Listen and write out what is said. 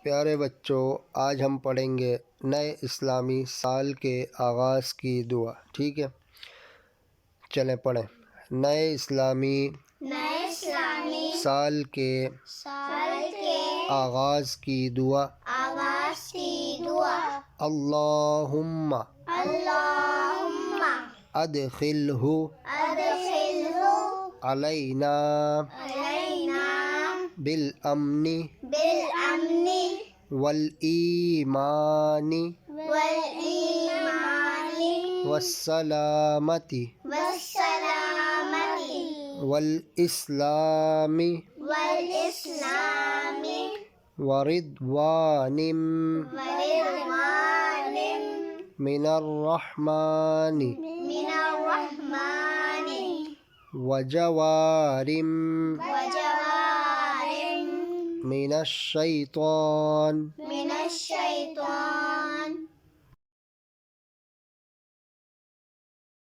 प्यारे बच्चों, आज हम पढ़ेंगे नए इस्लामी साल के आगाज़ की दुआ। ठीक है, चलें पढ़ें। नए इस्लामी साल के आगाज़ की दुआ। अल्लाहुम्मा अदखिलहु अलैना बिल अम्नी वल ईमानी वस्सलामती वल इस्लामी वरिद्वानिम मिनर रहमानी वजवारिम मिनश शैतान